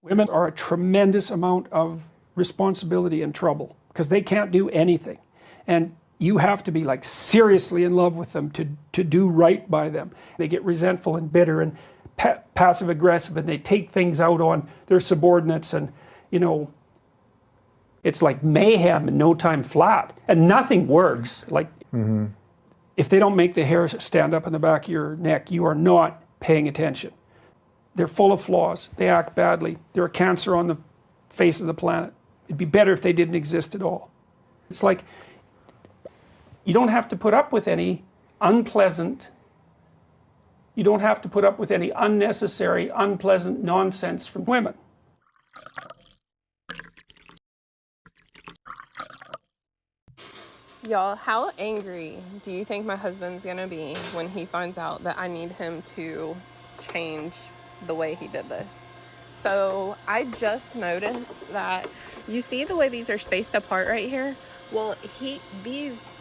Women are a tremendous amount of responsibility and trouble because they can't do anything. And you have to be like seriously in love with them to do right by them. They get resentful and bitter and passive aggressive, and they take things out on their subordinates, and you know, it's like mayhem and no time flat, and nothing works. Like if they don't make the hair stand up in the back of your neck, you are not paying attention. They're full of flaws. They act badly. They're a cancer on the face of the planet. It'd be better if they didn't exist at all. It's like you don't have to put up with any unpleasant, you don't have to put up with any unnecessary, unpleasant nonsense from women. Y'all, how angry do you think my husband's gonna be when he finds out that I need him to change the way he did this? So I just noticed that, you see the way these are spaced apart right here? Well, these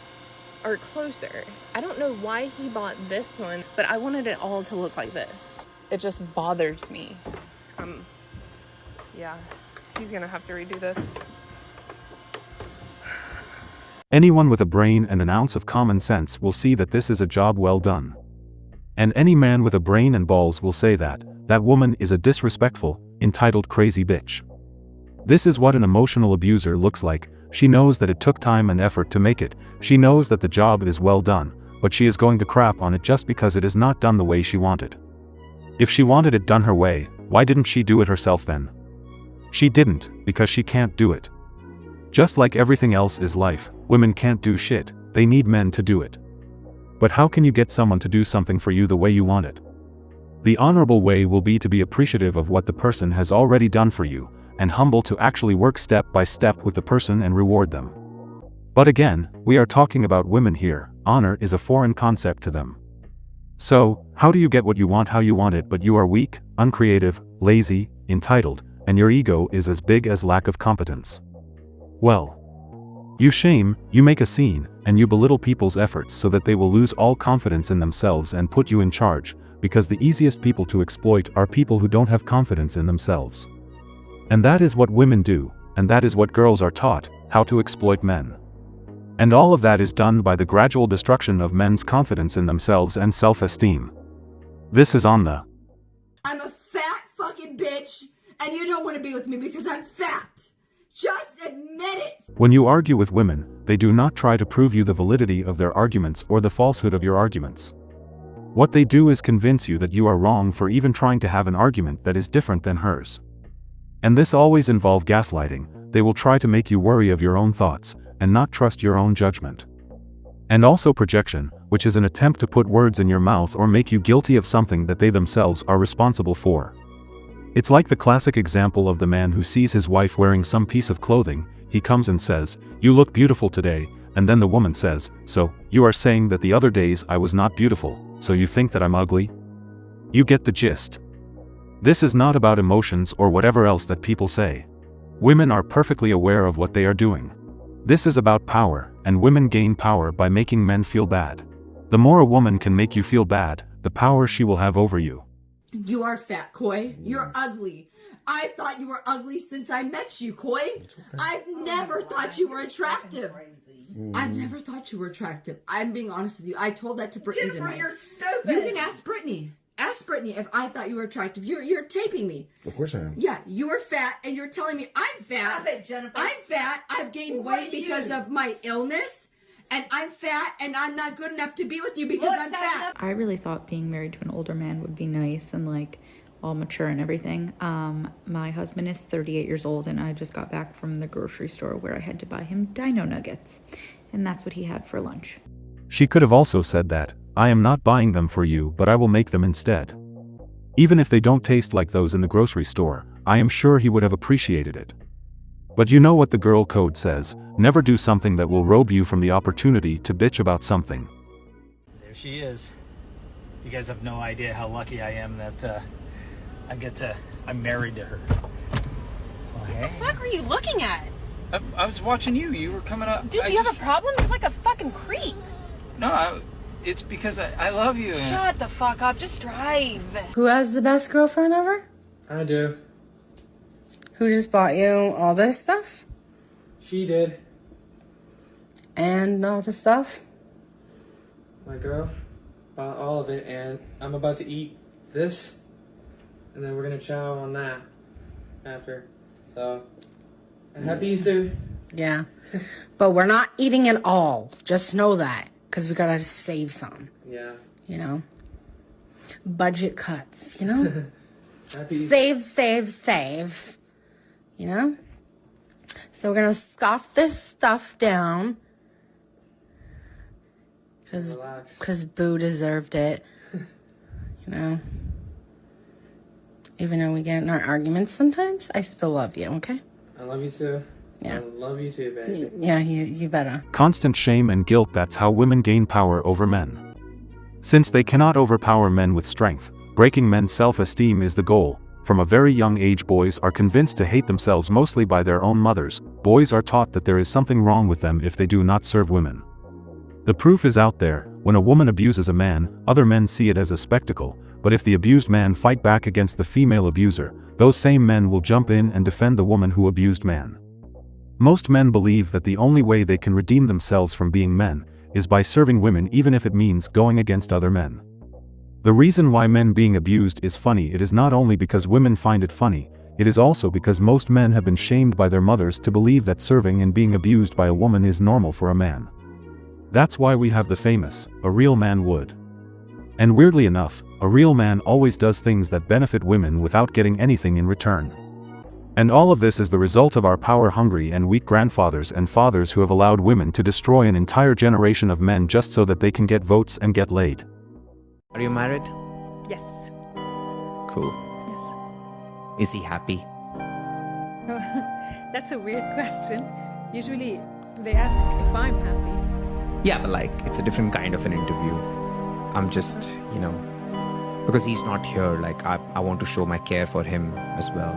are closer. I don't know why he bought this one, but I wanted it all to look like this. It just bothers me. Yeah, he's gonna have to redo this. Anyone with a brain and an ounce of common sense will see that this is a job well done. And any man with a brain and balls will say that that woman is a disrespectful, entitled crazy bitch. This is what an emotional abuser looks like. She knows that it took time and effort to make it. She knows that the job is well done, but she is going to crap on it just because it is not done the way she wanted. If she wanted it done her way, why didn't she do it herself then? She didn't, because she can't do it. Just like everything else is life, women can't do shit, they need men to do it. But how can you get someone to do something for you the way you want it? The honorable way will be to be appreciative of what the person has already done for you, and humble to actually work step by step with the person and reward them. But again, we are talking about women here. Honor is a foreign concept to them. So, how do you get what you want how you want it, but you are weak, uncreative, lazy, entitled, and your ego is as big as lack of competence? Well, you shame, you make a scene, and you belittle people's efforts so that they will lose all confidence in themselves and put you in charge, because the easiest people to exploit are people who don't have confidence in themselves. And that is what women do, and that is what girls are taught, how to exploit men. And all of that is done by the gradual destruction of men's confidence in themselves and self-esteem. This is on the I'm a fat fucking bitch, and you don't want to be with me because I'm fat. Just admit it! When you argue with women, they do not try to prove you the validity of their arguments or the falsehood of your arguments. What they do is convince you that you are wrong for even trying to have an argument that is different than hers. And this always involves gaslighting. They will try to make you worry of your own thoughts, and not trust your own judgment. And also projection, which is an attempt to put words in your mouth or make you guilty of something that they themselves are responsible for. It's like the classic example of the man who sees his wife wearing some piece of clothing, he comes and says, "You look beautiful today," and then the woman says, "So, you are saying that the other days I was not beautiful, so you think that I'm ugly?" You get the gist. This is not about emotions or whatever else that people say. Women are perfectly aware of what they are doing. This is about power, and women gain power by making men feel bad. The more a woman can make you feel bad, the power she will have over you. You are fat, Coy. You're ugly. I thought you were ugly since I met you, Coy. I've never thought you were attractive. I've never thought you were attractive. I'm being honest with you. I told that to Brittany tonight. You're stupid. You can ask Brittany. Ask Brittany if I thought you were attractive. You're taping me. Of course I am. Yeah, you are fat, and you're telling me I'm fat. Stop it, Jennifer. I'm fat. I've gained weight because of my illness, and I'm fat, and I'm not good enough to be with you because I'm fat. I really thought being married to an older man would be nice and like all mature and everything. My husband is 38 years old, and I just got back from the grocery store where I had to buy him dino nuggets, and that's what he had for lunch. She could have also said that, "I am not buying them for you, but I will make them instead." Even if they don't taste like those in the grocery store, I am sure he would have appreciated it. But you know what the girl code says, never do something that will rob you from the opportunity to bitch about something. There she is. You guys have no idea how lucky I am that I'm married to her. Oh, hey. What the fuck are you looking at? I was watching you. You were coming up. Dude, you have a problem? You're like a fucking creep. No, it's because I love you. Shut the fuck up. Just drive. Who has the best girlfriend ever? I do. Who just bought you all this stuff? She did. And all the stuff? My girl bought all of it, and I'm about to eat this, and then we're gonna chow on that after. So, happy Easter. Yeah. But we're not eating it all. Just know that. Because we gotta save some. Yeah. You know? Budget cuts, you know? Happy Easter. Save. You know? So we're gonna scoff this stuff down. Relax. Because Boo deserved it. You know? Even though we get in our arguments sometimes, I still love you, okay? I love you too. Yeah. I love you too, baby. Yeah, you better. Constant shame and guilt, that's how women gain power over men. Since they cannot overpower men with strength, breaking men's self-esteem is the goal. From a very young age, boys are convinced to hate themselves mostly by their own mothers. Boys are taught that there is something wrong with them if they do not serve women. The proof is out there. When a woman abuses a man, other men see it as a spectacle, but if the abused man fight back against the female abuser, those same men will jump in and defend the woman who abused man. Most men believe that the only way they can redeem themselves from being men is by serving women, even if it means going against other men. The reason why men being abused is funny, it is not only because women find it funny, it is also because most men have been shamed by their mothers to believe that serving and being abused by a woman is normal for a man. That's why we have the famous, "A real man would." And weirdly enough, a real man always does things that benefit women without getting anything in return. And all of this is the result of our power-hungry and weak grandfathers and fathers who have allowed women to destroy an entire generation of men just so that they can get votes and get laid. Are you married? Yes. Cool. Yes. Is he happy? That's a weird question. Usually they ask if I'm happy. Yeah, but like, it's a different kind of an interview. I'm just, because he's not here, like, I want to show my care for him as well.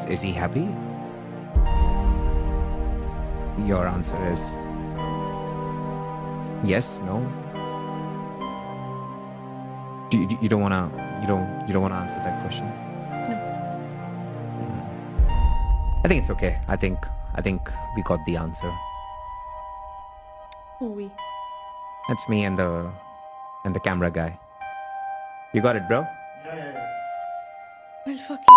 Is he happy? Your answer is yes, no? You don't wanna answer that question? No. I think it's okay. I think we got the answer. Who we? That's me and the camera guy. You got it, bro? Well, fuck you.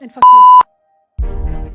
And fuck you.